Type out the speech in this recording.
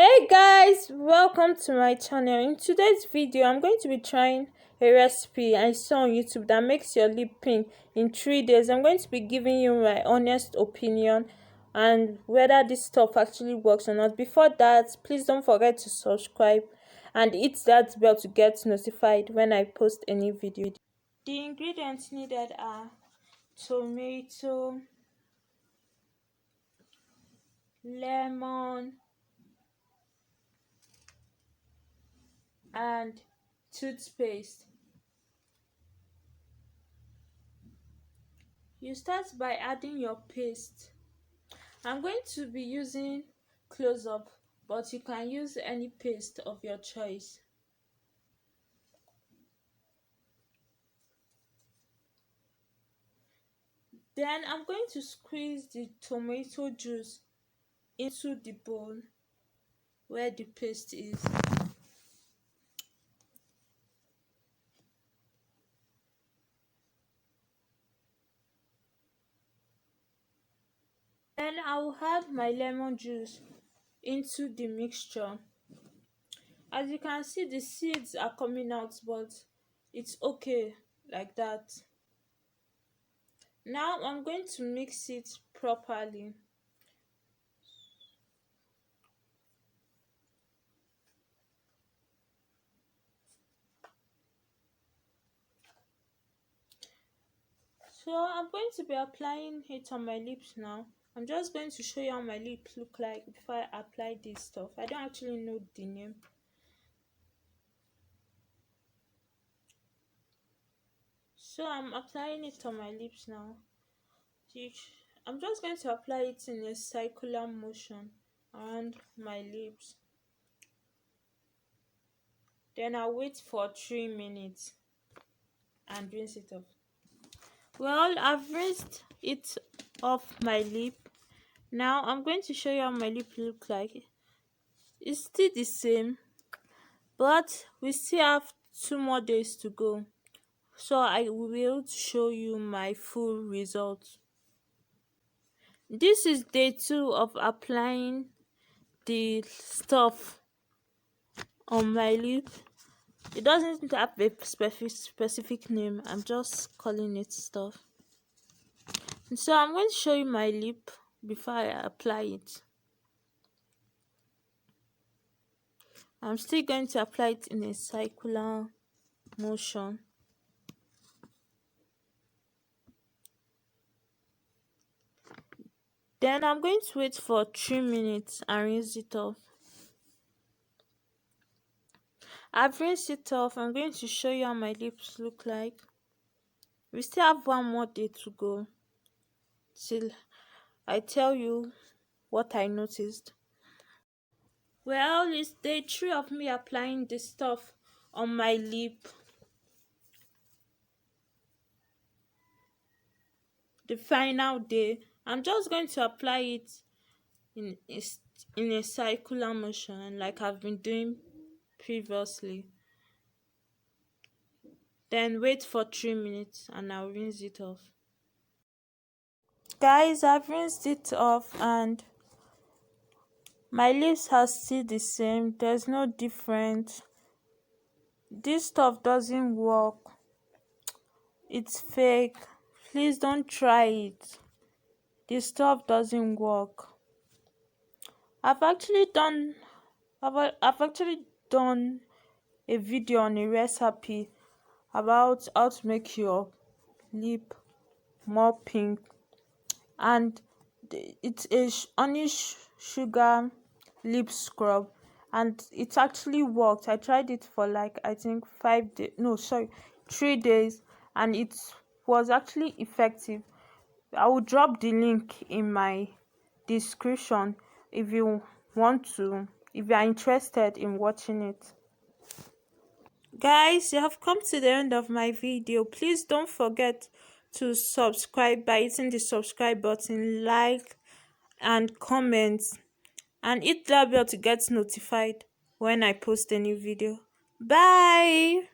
Hey guys, welcome to my channel. In today's video I'm going to be trying a recipe I saw on YouTube that makes your lip pink in 3 days. I'm going to be giving you my honest opinion and whether this stuff actually works or not. Before that, please don't forget to subscribe and hit that bell to get notified when I post any video. The ingredients needed are tomato, lemon, and toothpaste. You start by adding your paste. I'm going to be using close up, but you can use any paste of your choice. Then I'm going to squeeze the tomato juice into the bowl where the paste is. Then I will add my lemon juice into the mixture. As you can see, the seeds are coming out, but it's okay like that. Now I'm going to mix it properly. So I'm going to be applying it on my lips now. I'm just going to show you how my lips look like before I apply this stuff. I don't actually know the name. So I'm applying it on my lips now. I'm just going to apply it in a circular motion around my lips. Then I'll wait for 3 minutes and rinse it off. Well, I've rinsed it off my lip. Now I'm going to show you how my lip look like. It's still the same, but we still have 2 more days to go, so I will be able to show you my full result. This is day 2 of applying the stuff on my lip. It doesn't have a specific name. I'm just calling it stuff. And so I'm going to show you my lip before I apply it. I'm still going to apply it in a circular motion. Then I'm going to wait for 3 minutes and rinse it off. I've rinsed it off. I'm going to show you how my lips look like. We still have 1 more day to go till I tell you what I noticed. Well, it's day 3 of me applying the stuff on my lip. The final day. I'm just going to apply it in a circular motion like I've been doing previously. Then wait for 3 minutes and I'll rinse it off. Guys, I've rinsed it off and my lips are still the same. There's no difference. This stuff doesn't work. It's fake. Please don't try it. This stuff doesn't work. I've actually done a video on a recipe about how to make your lip more pink, and it's a honey sugar lip scrub, and it actually worked. I tried it for like I think 3 days, and it was actually effective. I will drop the link in my description if you are interested in watching it. Guys, you have come to the end of my video. Please don't forget to subscribe by hitting the subscribe button, like and comment, and hit that bell to get notified when I post a new video. Bye.